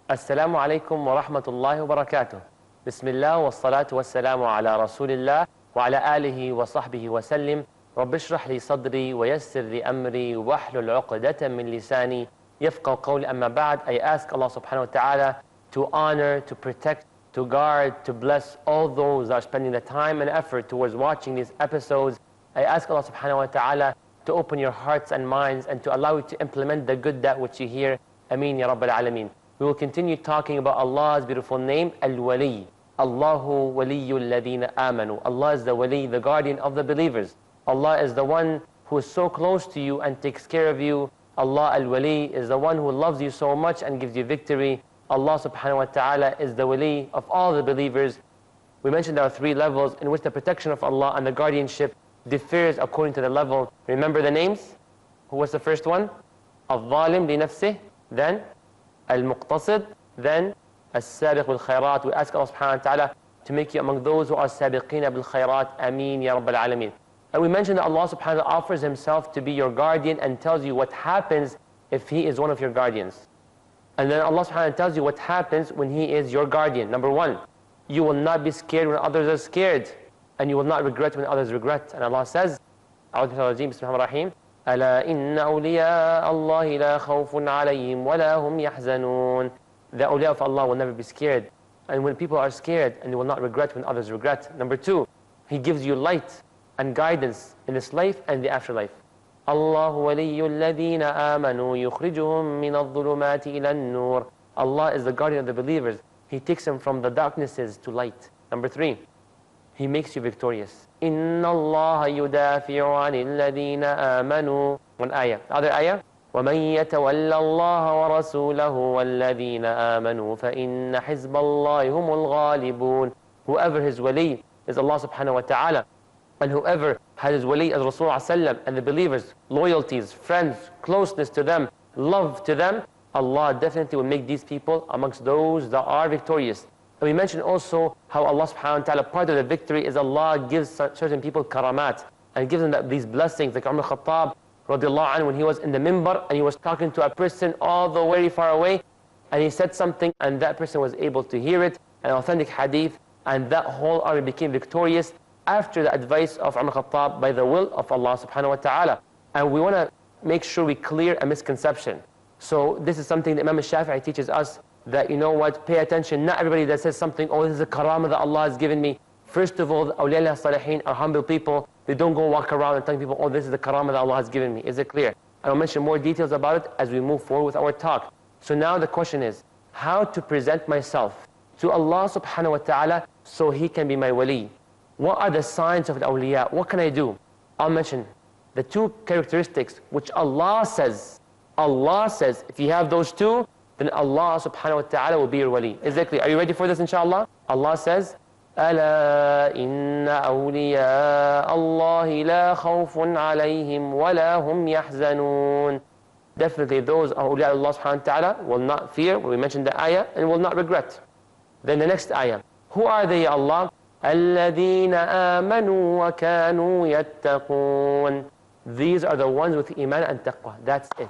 Assalamu alaikum wa rahmatullahi wa barakatuh. Bismillah wa salatu wa salamu ala rasulillah wa ala alihi wa sahbihi wa sallim. Rabbi shrah li sadri wa yassir li amri wa hlul uqdatan min lisani yafqahu qawli. Amma ba'd. I ask Allah subhanahu wa ta'ala to honor, to protect, to guard, to bless all those that are spending the time and effort towards watching these episodes. I ask Allah subhanahu wa ta'ala to open your hearts and minds and to allow you to implement the good that which you hear. Ameen ya Rabbil Alameen. We will continue talking about Allah's beautiful name, Al-Wali. Allahu waliyul ladina amanu. Allah is the wali, the guardian of the believers. Allah is the one who is so close to you and takes care of you. Allah Al-Wali is the one who loves you so much and gives you victory. Allah subhanahu wa ta'ala is the wali of all the believers. We mentioned there are 3 levels in which the protection of Allah and the guardianship differs according to the level. Remember the names? Who was the first one? Al-Zalim li nafsih, then Al-Muqtasid, then As-Sabiq bil-Khayrat. We ask Allah subhanahu wa ta'ala to make you among those who are Sabiqina bil-Khayrat. Ameen ya Rabbil Alameen. And we mentioned that Allah subhanahu wa ta'ala offers Himself to be your guardian and tells you what happens if He is one of your guardians. And then Allah subhanahu wa ta'ala tells you what happens when He is your guardian. Number 1, you will not be scared when others are scared, and you will not regret when others regret. And Allah says, A'udhu billahi minash shaitanir rajeem, ألا إن أولياء الله لا خوف عليهم ولا هم يحزنون. The awliya of Allah will never be scared. And when people are scared, and they will not regret when others regret. Number 2, He gives you light and guidance in this life and the afterlife. الله ولي الذين آمنوا يخرجهم من الظلمات إلى النور. Allah is the guardian of the believers. He takes them from the darknesses to light. Number 3, He makes you victorious. إِنَّ اللَّهَ يُدَافِعُ عَنِ الَّذِينَ آمَنُوا. One ayah. Other ayah. وَمَنْ يَتَوَلَّ اللَّهَ وَرَسُولَهُ وَالَّذِينَ آمَنُوا فَإِنَّ حِزْبَ اللَّهِ هُمُ الْغَالِبُونَ. Whoever his wali is Allah subhanahu wa ta'ala. And whoever has his wali as Rasulullah sallam and the believers, loyalties, friends, closeness to them, love to them, Allah definitely will make these people amongst those that are victorious. And we mentioned also how Allah subhanahu wa ta'ala, part of the victory is Allah gives certain people karamat and gives them these blessings. Like Umar Khattab radiallahu anhu, when he was in the minbar and he was talking to a person all the way far away, and he said something and that person was able to hear it, an authentic hadith, and that whole army became victorious after the advice of Umar Khattab by the will of Allah subhanahu wa ta'ala. And we want to make sure we clear a misconception. So this is something that Imam al-Shafi'i teaches us, that you know what, pay attention. Not everybody that says something, oh, this is a karamah that Allah has given me. First of all, the awliya salihin are humble people. They don't go walk around and tell people, oh, this is the karamah that Allah has given me. Is it clear? And I'll mention more details about it as we move forward with our talk. So now the question is, how to present myself to Allah subhanahu wa ta'ala so He can be my wali? What are the signs of the awliya? What can I do? I'll mention the 2 characteristics which Allah says, if you have those 2, then Allah subhanahu wa ta'ala will be your wali. Exactly. Are you ready for this, inshallah? Allah says, أَلَا إِنَّ أَوْلِيَاءَ اللَّهِ لَا خَوْفٌ عَلَيْهِمْ وَلَا هُمْ يَحْزَنُونَ. Definitely those awliya Allah subhanahu wa ta'ala will not fear, we mentioned the ayah, and will not regret. Then the next ayah. Who are they, Allah? الَّذِينَ آمَنُوا وَكَانُوا يَتَّقُونَ. These are the ones with iman and taqwa. That's it.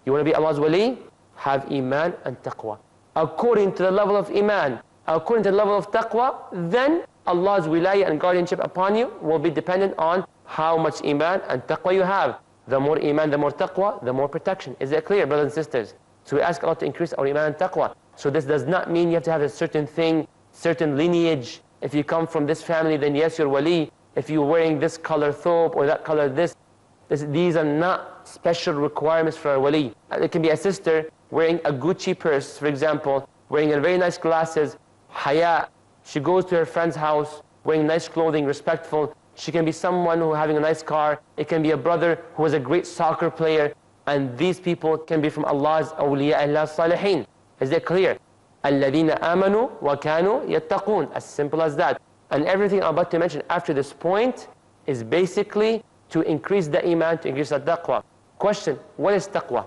You want to be Allah's wali? Have iman and taqwa. According to the level of iman, according to the level of taqwa, then Allah's wilayah and guardianship upon you will be dependent on how much iman and taqwa you have. The more iman, the more taqwa, the more protection. Is that clear, brothers and sisters? So we ask Allah to increase our iman and taqwa. So this does not mean you have to have a certain thing, certain lineage. If you come from this family, then yes, you're wali. If you're wearing this color thobe or that color these are not special requirements for a wali. It can be a sister wearing a Gucci purse, for example, wearing very nice glasses, haya. She goes to her friend's house, wearing nice clothing, respectful. She can be someone who having a nice car. It can be a brother who is a great soccer player. And these people can be from Allah's awliya, Allah's salihin. Is that clear? الَّذِينَ آمَنُوا وَكَانُوا يَتَّقُونَ. As simple as that. And everything I'm about to mention after this point is basically to increase the iman, to increase the taqwa. Question, what is taqwa?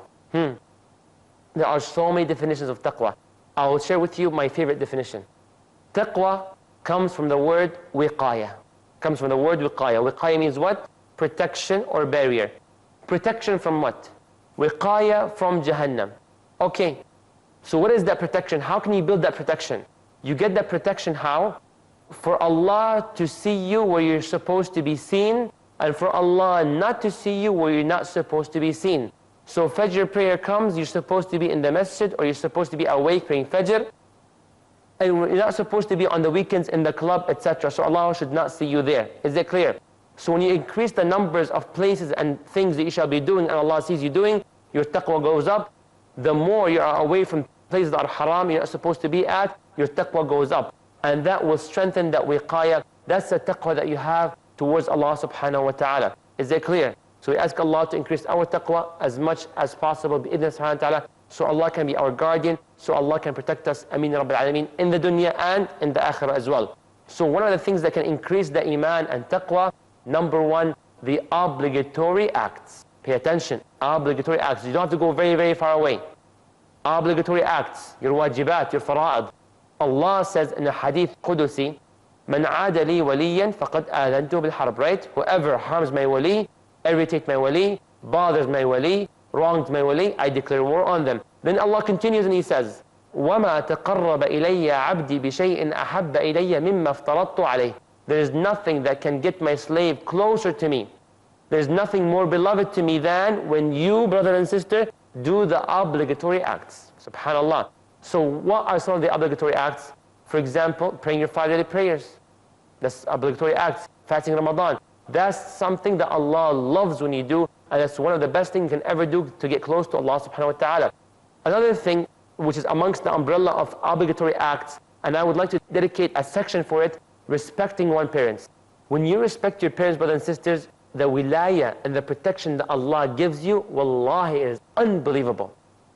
There are so many definitions of taqwa. I will share with you my favorite definition. Taqwa comes from the word wiqaya. Comes from the word wiqaya. Wiqaya means what? Protection or barrier. protection from what? Wiqaya from Jahannam. Okay, so what is that protection? How can you build that protection? You get that protection how? For Allah to see you where you're supposed to be seen, and for Allah not to see you where you're not supposed to be seen. So Fajr prayer comes, you're supposed to be in the masjid, or you're supposed to be awake praying Fajr, and you're not supposed to be on the weekends in the club, etc. So Allah should not see you there. Is that clear? So when you increase the numbers of places and things that you shall be doing, and Allah sees you doing, your taqwa goes up. The more you are away from places that are haram, you're not supposed to be at, your taqwa goes up. And that will strengthen that wiqaya. That's the taqwa that you have towards Allah subhanahu wa ta'ala. Is that clear? So we ask Allah to increase our taqwa as much as possible, bi-idhni subhanahu wa ta'ala, so Allah can be our guardian, so Allah can protect us, ameen rabbil alameen, in the dunya and in the akhirah as well. So one of the things that can increase the iman and taqwa, number one, the obligatory acts. Pay attention, obligatory acts. You don't have to go very, very far away. Obligatory acts, your wajibat, your fara'id. Allah says in a hadith Qudusi, Man aada li waliyan faqad adantu bil harb, right? Whoever harms my wali, irritate my wali, bothers my wali, wrongs my wali, I declare war on them. Then Allah continues and He says, وَمَا تَقَرَّبَ إِلَيَّ عَبْدِي بِشَيْءٍ أَحَبَّ إِلَيَّ مِمَّا افْتَرَضْتُ عَلَيْهِ. There is nothing that can get my slave closer to me. There is nothing more beloved to me than when you, brother and sister, do the obligatory acts. SubhanAllah. So what are some of the obligatory acts? For example, praying your 5 daily prayers. That's obligatory acts. Fasting Ramadan. That's something that Allah loves when you do, and that's one of the best things you can ever do to get close to Allah subhanahu wa ta'ala. Another thing, which is amongst the umbrella of obligatory acts, and I would like to dedicate a section for it, respecting one's parents. When you respect your parents, brothers and sisters, the wilayah and the protection that Allah gives you, wallahi, is unbelievable.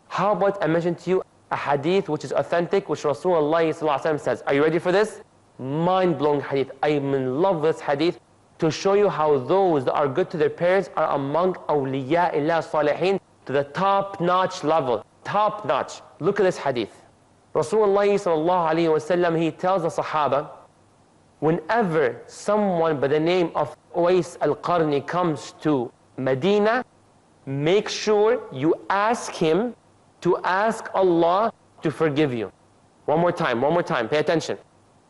How about I mention to you a hadith which is authentic, which Rasulullah says. Are you ready for this? Mind-blowing hadith. I'm in love with this hadith to show you how those that are good to their parents are among awliya'illah salihin to the top-notch level. Top-notch. Look at this hadith. Rasulullah he tells the Sahaba, whenever someone by the name of Uwais al-Qarni comes to Medina, make sure you ask him to ask Allah to forgive you. One more time, pay attention.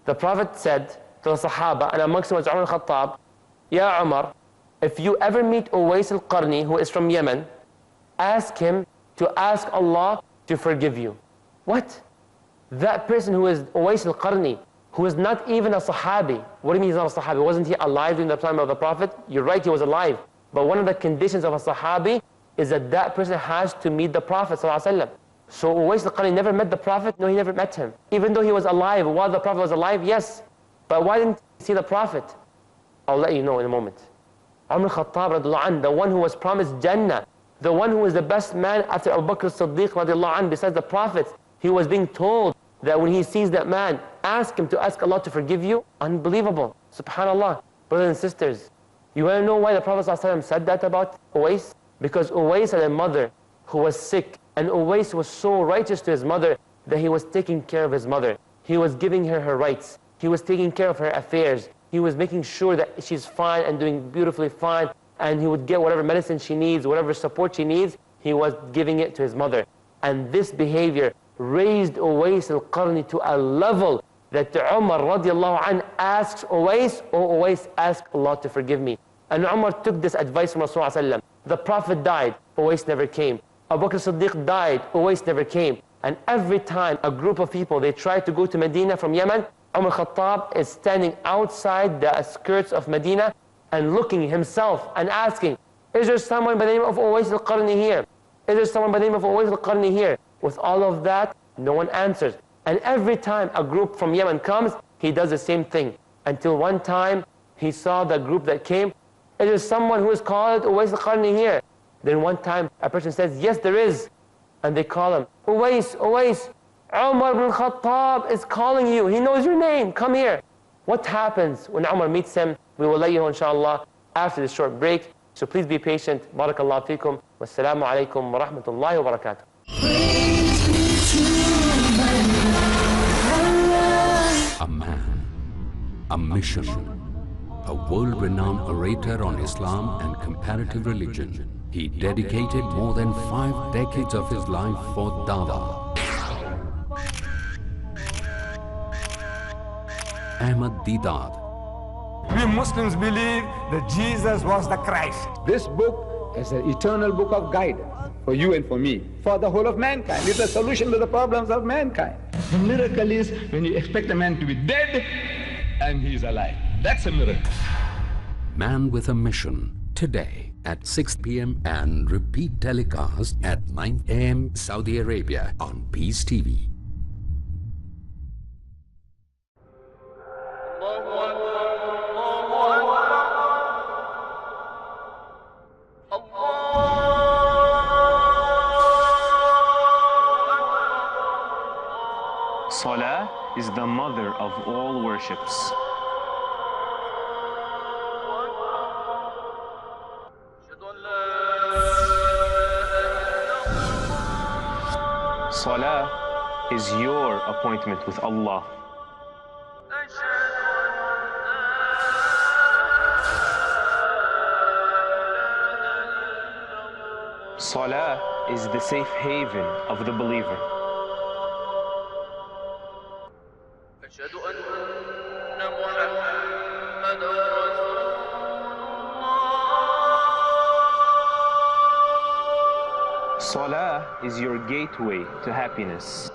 The Prophet said to the Sahaba, and amongst them was Umar al-Khattab, Ya Umar, if you ever meet Uwais al-Qarni, who is from Yemen, ask him to ask Allah to forgive you. What? That person who is Uwais al-Qarni, who is not even a Sahabi. What do you mean he's not a Sahabi? Wasn't he alive during the time of the Prophet? You're right, he was alive. But one of the conditions of a Sahabi is that that person has to meet the Prophet ﷺ. So Uwais al-Qarni never met the Prophet? No, he never met him. Even though he was alive, while the Prophet was alive, yes. But why didn't he see the Prophet? I'll let you know in a moment. Umar al-Khattab radiallahu anh, the one who was promised Jannah, the one who was the best man after Abu Bakr as-Siddiq radiallahu anh, besides the Prophet, he was being told that when he sees that man, ask him to ask Allah to forgive you. Unbelievable. SubhanAllah. Brothers and sisters, you want to know why the Prophet ﷺ said that about Uwais? Because Uwais had a mother who was sick, and Uwais was so righteous to his mother that he was taking care of his mother. He was giving her her rights. He was taking care of her affairs. He was making sure that she's fine and doing beautifully fine, and he would get whatever medicine she needs, whatever support she needs, he was giving it to his mother. And this behavior raised Uwais al-Qarni to a level that Umar radiallahu anh asks Uwais, "Oh Uwais, ask Allah to forgive me." And Umar took this advice from Rasulullah. The Prophet died, Uwais never came. Abu Bakr as-Siddiq died, Uwais never came. And every time a group of people, they tried to go to Medina from Yemen, Umar Khattab is standing outside the skirts of Medina and looking himself and asking, is there someone by the name of Uwais al-Qarni here? Is there someone by the name of Uwais al-Qarni here? With all of that, no one answers. And every time a group from Yemen comes, he does the same thing. Until one time, he saw the group that came, is there someone who is called Uwais al-Qarni here? Then one time, a person says, yes, there is. And they call him, Uwais, Uwais, Umar ibn Khattab is calling you. He knows your name. Come here. What happens when Umar meets him? We will let you know, inshallah, after this short break. So please be patient. Barakallahu feekum. Wassalamu alaikum wa rahmatullahi wa barakatuh. A man, a mission, a world-renowned orator on Islam and comparative religion. He dedicated more than 5 decades of his life for dawah. Ahmad Deedat. We Muslims believe that Jesus was the Christ. This book is an eternal book of guidance for you and for me, for the whole of mankind. It's a solution to the problems of mankind. The miracle is when you expect a man to be dead and he is alive. That's a miracle. Man with a Mission, today at 6 p.m. and repeat telecast at 9 a.m. Saudi Arabia on Peace TV. Salah is the mother of all worships. Salah is your appointment with Allah. Salah is the safe haven of the believer. Salah is your gateway to happiness.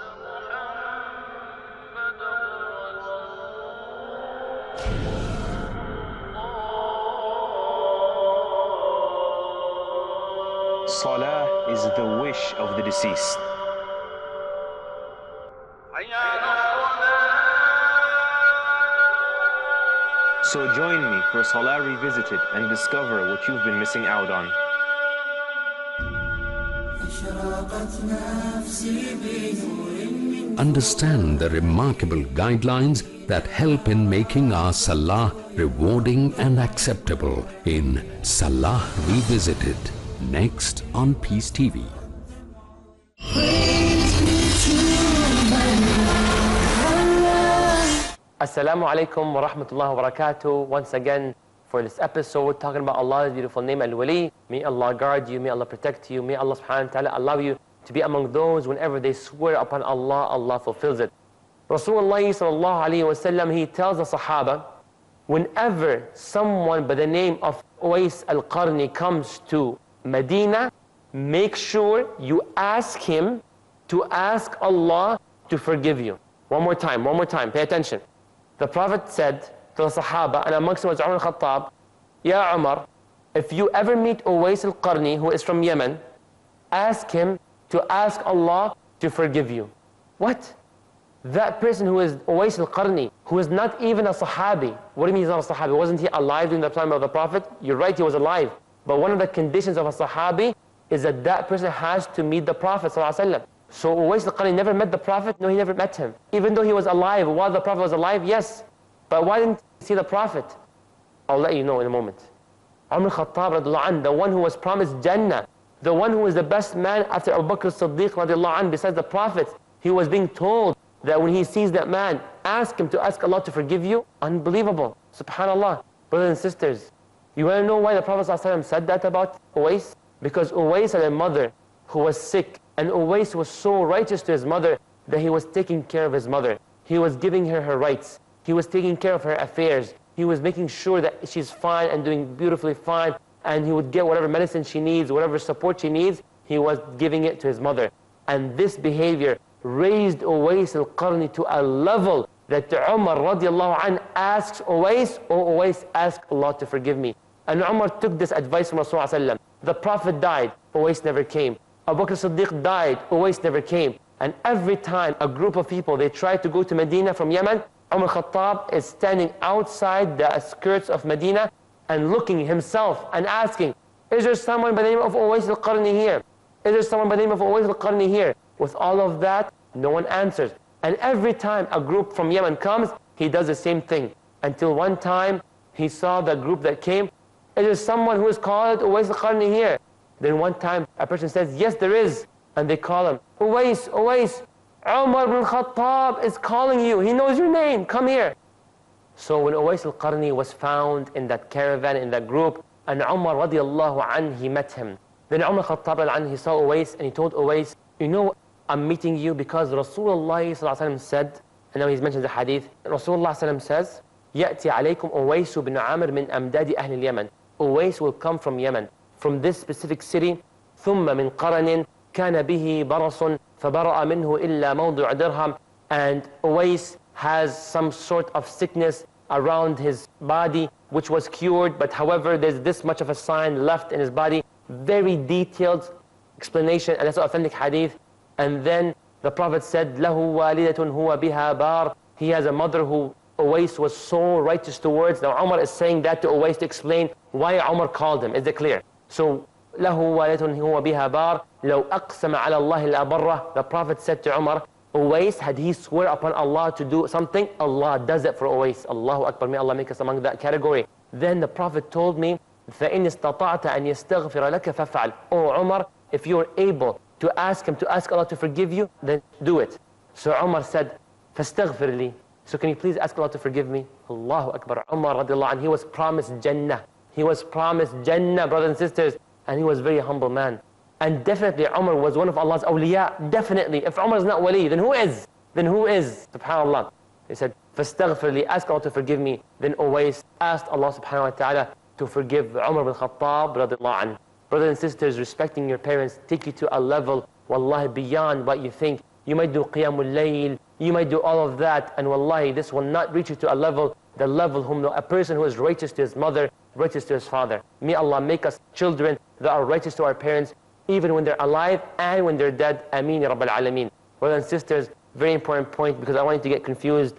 Salah is the wish of the deceased. So join me for Salah Revisited and discover what you've been missing out on. Understand the remarkable guidelines that help in making our Salah rewarding and acceptable in Salah Revisited, next on Peace TV. Assalamu alaikum wa rahmatullahi wa barakatuh. Once again, for this episode, we're talking about Allah's beautiful name, Al-Wali. May Allah guard you, may Allah protect you, may Allah subhanahu wa ta'ala allow you to be among those whenever they swear upon Allah, Allah fulfills it. Rasulullah sallallahu alayhi wa sallam, he tells the Sahaba, whenever someone by the name of Uwais al-Qarni comes to Medina, make sure you ask him to ask Allah to forgive you. One more time, pay attention. The Prophet said to the Sahaba, and amongst them was Umar al-Khattab, Ya Umar, if you ever meet Uwais al-Qarni, who is from Yemen, ask him to ask Allah to forgive you. What? That person who is Uwais al-Qarni, who is not even a Sahabi. What do you mean he's not a Sahabi? Wasn't he alive during the time of the Prophet? You're right, he was alive. But one of the conditions of a Sahabi is that that person has to meet the Prophet ﷺ. So Uwais al-Qarni never met the Prophet? No, he never met him. Even though he was alive, while the Prophet was alive, yes. But why didn't he see the Prophet? I'll let you know in a moment. Umar al-Khattab radiallahu anh, the one who was promised Jannah, the one who was the best man after Abu Bakr as-Siddiq radiallahu anh, besides the Prophet, he was being told that when he sees that man, ask him to ask Allah to forgive you. Unbelievable. Subhanallah. Brothers and sisters, you want to know why the Prophet ﷺ said that about Uwais? Because Uwais had a mother who was sick, and Uwais was so righteous to his mother that he was taking care of his mother. He was giving her her rights. He was taking care of her affairs. He was making sure that she's fine and doing beautifully fine, and he would get whatever medicine she needs, whatever support she needs, he was giving it to his mother. And this behavior raised Uwais al-Qarni to a level that Umar radiallahu anh asks Uwais, "Oh Uwais, ask Allah to forgive me." And Umar took this advice from Rasulullah. The Prophet died, Uwais never came. Abu Bakr as-Siddiq died, Uwais never came. And every time a group of people, they tried to go to Medina from Yemen, Umar Khattab is standing outside the skirts of Medina and looking himself and asking, is there someone by the name of Uwais al-Qarni here? Is there someone by the name of Uwais al-Qarni here? With all of that, no one answers. And every time a group from Yemen comes, he does the same thing. Until one time, he saw the group that came, is there someone who is called Uwais al-Qarni here? Then one time, a person says, yes, there is. And they call him, Uwais, Uwais, Umar ibn Khattab is calling you. He knows your name. Come here. So when Uwais al-Qarni was found in that caravan, in that group, and Umar radiallahu anhu, he met him. Then Umar Khattab radiallahu anhu, he saw Uwais and he told Uwais, you know, I'm meeting you because Rasulullah sallallahu alaihi wasallam said, and now he's mentioned the hadith, Rasulullah sallallahu alaihi wasallam says, يأتي عليكم أويس بن عامر من أمداد أهل اليمن. Uwais will come from Yemen, from this specific city. ثم من قرن كان به برص فبرأ منه إلا موضع درهم. And Uwais has some sort of sickness around his body which was cured, but however there's this much of a sign left in his body. Very detailed explanation, and that's an authentic hadith. And then the Prophet said, له والدة هو بها بار. He has a mother who Uwais was so righteous towards. Now Umar is saying that to Uwais to explain why Umar called him. Is it clear? So له والدة هو بها بار لو أقسم على الله الأبرة. The Prophet said to Umar, Uwais, had he swear upon Allah to do something, Allah does it for Uwais. Allahu Akbar, may Allah make us among that category. Then the Prophet told me, فَإِنِ اسْتَطَعْتَ أَنْ يَسْتَغْفِرَ لَكَ فَفْعَلْ. Oh Umar, if you're able to ask him, to ask Allah to forgive you, then do it. So Umar said, فَاسْتَغْفِرْ لِي. So can you please ask Allah to forgive me? Allahu Akbar. Umar radiallahu anhu, he was promised Jannah. He was promised Jannah, brothers and sisters. And he was a very humble man. And definitely Umar was one of Allah's awliya. Definitely. If Umar is not wali, then who is? Then who is? SubhanAllah. He said, فَاسْتَغْفِرْ لِي. Ask Allah to forgive me. Then Uwais asked Allah subhanahu wa ta'ala to forgive Umar bin Khattab radiallahu anhu. Brothers and sisters, respecting your parents take you to a level, wallahi, beyond what you think. You might do qiyamul layl, you might do all of that, and wallahi, this will not reach you to a level, the level whom a person who is righteous to his mother, righteous to his father. May Allah make us children that are righteous to our parents, even when they're alive and when they're dead. Ameen ya Rabbal Alameen. Brothers and sisters, very important point, because I want you to get confused.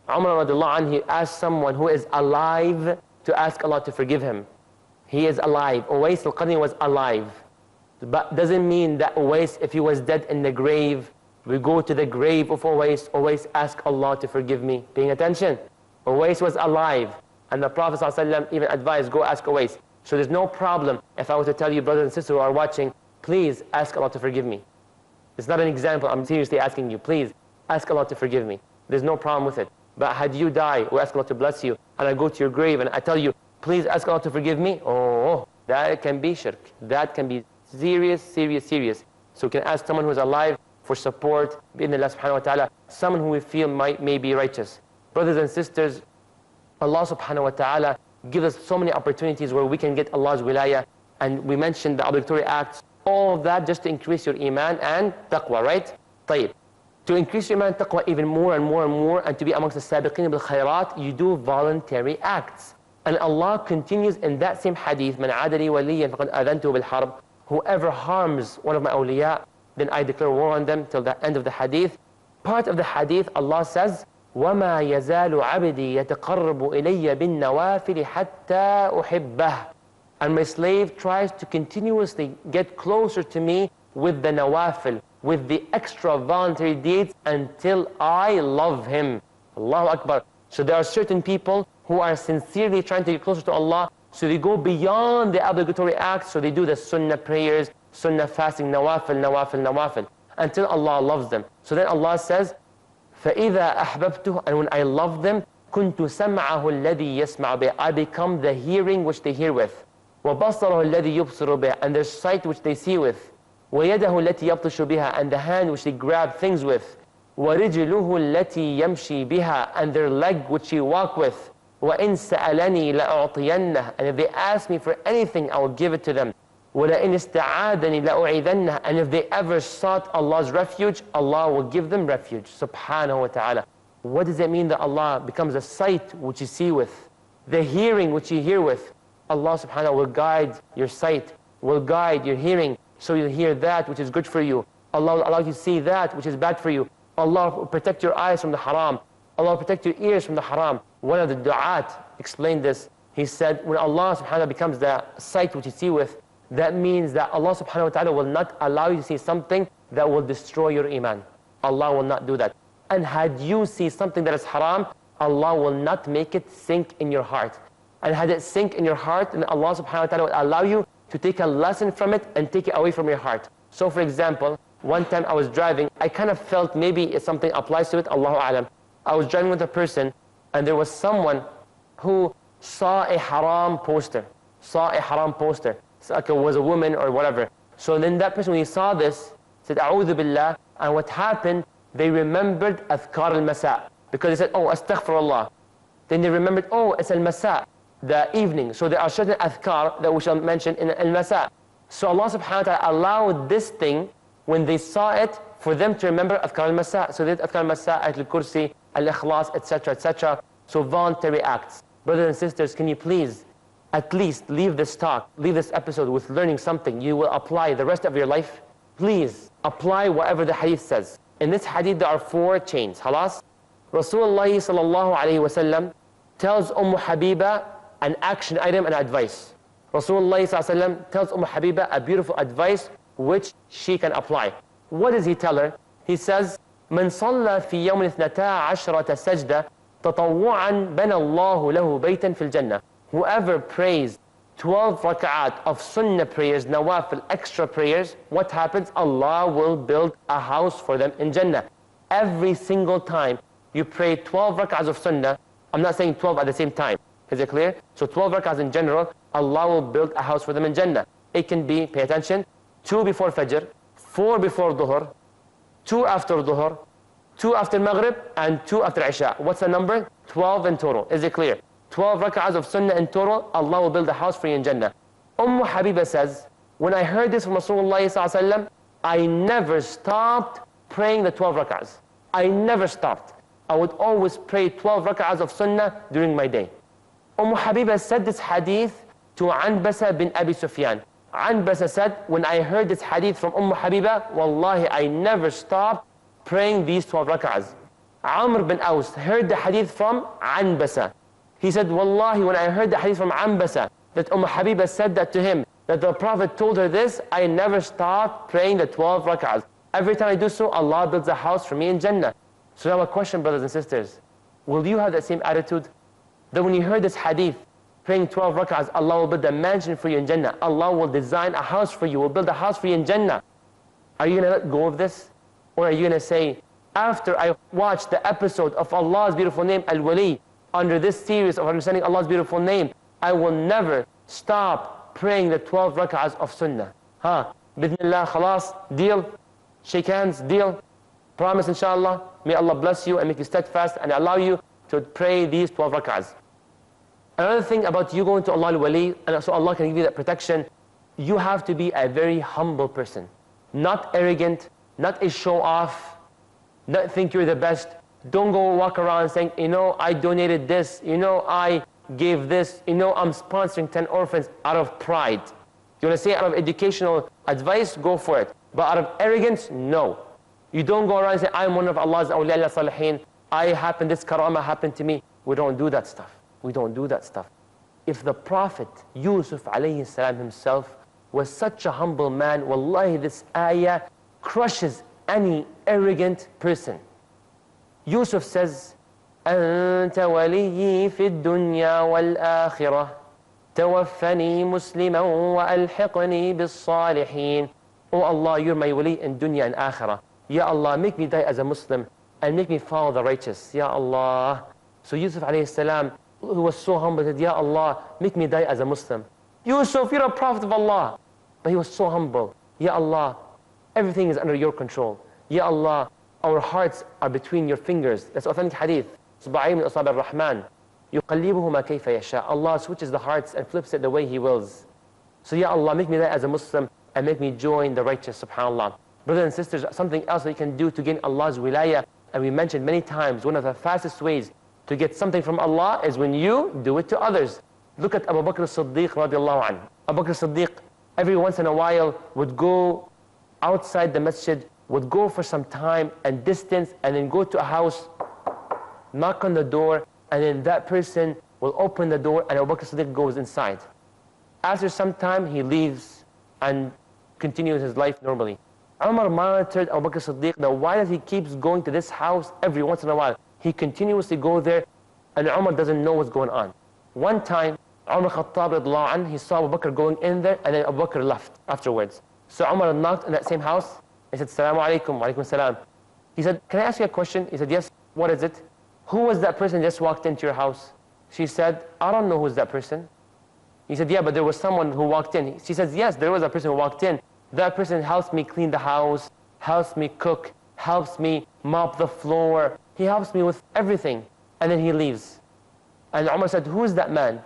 Umar radiallahu anhu, he asked someone who is alive to ask Allah to forgive him. He is alive. Uwais al-Qarni was alive. But doesn't mean that Uwais, if he was dead in the grave, we go to the grave of Uwais, Uwais ask Allah to forgive me. Paying attention. Uwais was alive. And the Prophet ﷺ even advised, go ask Uwais. So there's no problem if I were to tell you, brothers and sisters who are watching, please ask Allah to forgive me. It's not an example, I'm seriously asking you, please ask Allah to forgive me. There's no problem with it. But had you die, we ask Allah to bless you, and I go to your grave and I tell you, please ask Allah to forgive me, oh, that can be shirk. That can be serious, serious, serious. So we can ask someone who is alive for support, bi'idhnillah subhanahu wa ta'ala, someone who we feel may be righteous. Brothers and sisters, Allah subhanahu wa ta'ala gives us so many opportunities where we can get Allah's wilayah, and we mentioned the obligatory acts, all of that just to increase your iman and taqwa, right? طيب. To increase your iman and taqwa even more and more and more, and to be amongst the sabiqeen bil khayrat, you do voluntary acts. And Allah continues in that same hadith, مَنْ عَادَ لِي وَلِيًّا فَقَدْ آذَنْتُهُ بِالْحَرْبِ. Whoever harms one of my awliya, then I declare war on them, till the end of the hadith. Part of the hadith, Allah says, وَمَا يَزَالُ عَبْدِي يَتَقَرَّبُ إِلَيَّ بِالنَّوَافِلِ حَتَّى أُحِبَّهُ. And my slave tries to continuously get closer to me with the nawafil, with the extra voluntary deeds, until I love him. Allahu Akbar. So there are certain people who are sincerely trying to get closer to Allah, so they go beyond the obligatory acts, so they do the sunnah prayers, sunnah fasting, nawafil, nawafil, nawafil, until Allah loves them. So then Allah says, فَإِذَا أَحْبَبْتُهُ. And when I love them, كُنْتُ سَمْعَهُ الَّذِي يَسْمَعُ بِهِ. I become the hearing which they hear with. وَبَصَرَهُ الَّذِي يُبْصِرُ بِهِ. And their sight which they see with. وَيَدَهُ الَّتِي يَبْطِشُ بِهَا. And the hand which they grab things with. وَرِجْلُهُ الَّتِي يَمْشِي بِهَا. And their leg which he walk with. وَإِن سَأَلَنِي لَأُعْطِيَنَّهُ. And if they ask me for anything, I will give it to them. وَلَئِنِ اسْتَعَاذَنِي لَأُعِيذَنَّهُ. And if they ever sought Allah's refuge, Allah will give them refuge. Subhanahu wa ta'ala. What does it mean that Allah becomes a sight which you see with? The hearing which you hear with. Allah subhanahu wa ta'ala will guide your sight, will guide your hearing, so you'll hear that which is good for you. Allah will allow you to see that which is bad for you. Allah will protect your eyes from the haram. Allah will protect your ears from the haram. One of the du'at explained this. He said, when Allah subhanahu wa ta'ala becomes the sight which you see with, that means that Allah subhanahu wa ta'ala will not allow you to see something that will destroy your iman. Allah will not do that. And had you see something that is haram, Allah will not make it sink in your heart. And had it sink in your heart, then Allah subhanahu wa ta'ala will allow you to take a lesson from it and take it away from your heart. So for example, one time I was driving, I kind of felt maybe something applies to it, Allahu A'lam. I was driving with a person, and there was someone who saw a haram poster, so like it was a woman or whatever. So then that person, when he saw this, said, A'udhu Billah, and what happened, they remembered Adhkar al-Masa, because they said, oh, Astaghfirullah. Then they remembered, oh, it's al-Masa, the evening. So there are certain Adhkar that we shall mention in al-Masa. So Allah subhanahu wa ta'ala allowed this thing, when they saw it, for them to remember Adhkar al-Masa. So they did Adhkar al-Masa, Ayatul Kursi, Al-Ikhlas, etc., etc. So voluntary acts. Brothers and sisters, can you please at least leave this talk, leave this episode with learning something you will apply the rest of your life? Please apply whatever the hadith says. In this hadith there are 4 chains. Halas? Rasulullah sallallahu alayhi wasallam tells Habiba an action item and advice. Rasulullah sallallahu alayhi wasallam tells Habiba a beautiful advice which she can apply. What does he tell her? He says, من صلى في يوم 12 سجدة تطوعا بنى الله له بيتا في الجنة. Whoever prays 12 rak'at of sunnah prayers, nawafil, extra prayers, what happens? Allah will build a house for them in Jannah. Every single time you pray 12 rak'ats of sunnah, I'm not saying 12 at the same time. Is it clear? So 12 rak'ats in general, Allah will build a house for them in Jannah. It can be, pay attention, 2 before Fajr, 4 before Dhuhr, 2 after Dhuhr, 2 after Maghrib, and 2 after Isha. What's the number? 12 in total. Is it clear? 12 rak'ahs of sunnah in total, Allah will build a house for you in Jannah. Habiba says, when I heard this from Rasulullah sallallahu alaihi wasallam, I never stopped praying the 12 rak'ahs. I never stopped. I would always pray 12 rak'ahs of sunnah during my day. Habiba said this hadith to Anbasa bin Abi Sufyan. Anbasa said, when I heard this hadith from Habiba, wallahi, I never stopped praying these 12 rak'ahs. Amr bin Aus heard the hadith from Anbasa. He said, wallahi, when I heard the hadith from Anbasa, that Habiba said that to him, that the Prophet told her this, I never stopped praying the 12 rak'ahs. Every time I do so, Allah builds a house for me in Jannah. So now a question, brothers and sisters. Will you have that same attitude? That when you heard this hadith, praying 12 rak'ahs, Allah will build a mansion for you in Jannah. Allah will design a house for you, will build a house for you in Jannah. Are you going to let go of this? Or are you going to say, after I watched the episode of Allah's beautiful name, Al-Wali, under this series of understanding Allah's beautiful name, I will never stop praying the 12 rak'ahs of sunnah. Bidnillah, khalas, deal, shake hands, deal, promise inshallah. May Allah bless you and make you steadfast and allow you to pray these 12 rak'ahs. Another thing about you going to Allah al-Wali, and so Allah can give you that protection, you have to be a very humble person. Not arrogant, not a show-off, not think you're the best. Don't go walk around saying, you know, I donated this, you know, I gave this, you know, I'm sponsoring 10 orphans out of pride. You want to say out of educational advice, go for it. But out of arrogance, no. You don't go around and say, I'm one of Allah's awliya salihin, this karama happened to me. We don't do that stuff. We don't do that stuff. If the Prophet Yusuf alayhi salam himself was such a humble man, wallahi, this ayah crushes any arrogant person. Yusuf says, أنت ولي في الدنيا والآخرة توفني مسلما وألحقني بالصالحين. Oh Allah, you're my wali in dunya and akhirah. Ya Allah, make me die as a Muslim and make me follow the righteous. Ya Allah. So Yusuf alayhi salam, who was so humble, said, Ya Allah, make me die as a Muslim. Yusuf, you're a prophet of Allah. But he was so humble. Ya Allah, everything is under your control. Ya Allah, our hearts are between your fingers. That's authentic hadith. Suba'im min asab ar-Rahman. يُقَلِّبُهُمَا كَيْفَ يَشَاءُ. Allah switches the hearts and flips it the way He wills. So Ya Allah, make me die as a Muslim and make me join the righteous, subhanAllah. Brothers and sisters, something else that you can do to gain Allah's wilayah, and we mentioned many times, one of the fastest ways to get something from Allah is when you do it to others. Look at Abu Bakr as-Siddiq radiallahu anhu. Abu Bakr as-Siddiq, every once in a while, would go outside the masjid, would go for some time and distance, and then go to a house, knock on the door, and then that person will open the door, and Abu Bakr as-Siddiq goes inside. After some time, he leaves and continues his life normally. Umar monitored Abu Bakr as-Siddiq. Now, why does he keeps going to this house every once in a while? He continuously goes there, and Umar doesn't know what's going on. One time, Umar Khattab radiallahu anhu, he saw Abu Bakr going in there, and then Abu Bakr left afterwards. So Umar knocked on that same house. He said, Assalamu alaikum, wa alaikum salam. He said, can I ask you a question? He said, yes, what is it? who was that person just walked into your house? She said, I don't know who's that person. He said, yeah, but there was someone who walked in. She says, yes, there was a person who walked in. That person helps me clean the house, helps me cook, helps me mop the floor. He helps me with everything. And then he leaves. And Umar said, who is that man?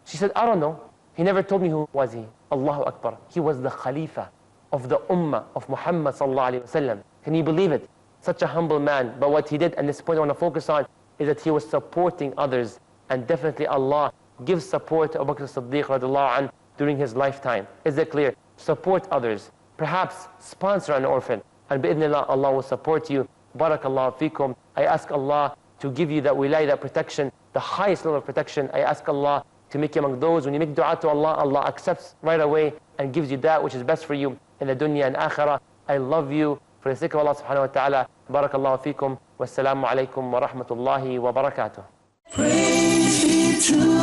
She said, I don't know. He never told me who was he. Allahu Akbar. He was the Khalifa of the Ummah of Muhammad sallallahu alaihi wasallam. Can you believe it? Such a humble man. But what he did, and this point I want to focus on, is that he was supporting others. And definitely Allah gives support to Abu Bakr as-Siddiq radiallahu anh during his lifetime. Is it clear? Support others. Perhaps sponsor an orphan. And bi'idhnillah, Allah will support you. Barakallahu feekum. I ask Allah to give you that wilayah, that protection, the highest level of protection. I ask Allah to make you among those, when you make dua to Allah, Allah accepts right away and gives you that which is best for you in the dunya and akhirah. I love you for the sake of Allah subhanahu wa ta'ala. Barakallahu feekum. Wassalamu alaikum wa rahmatullahi wa barakatuh. Praise be to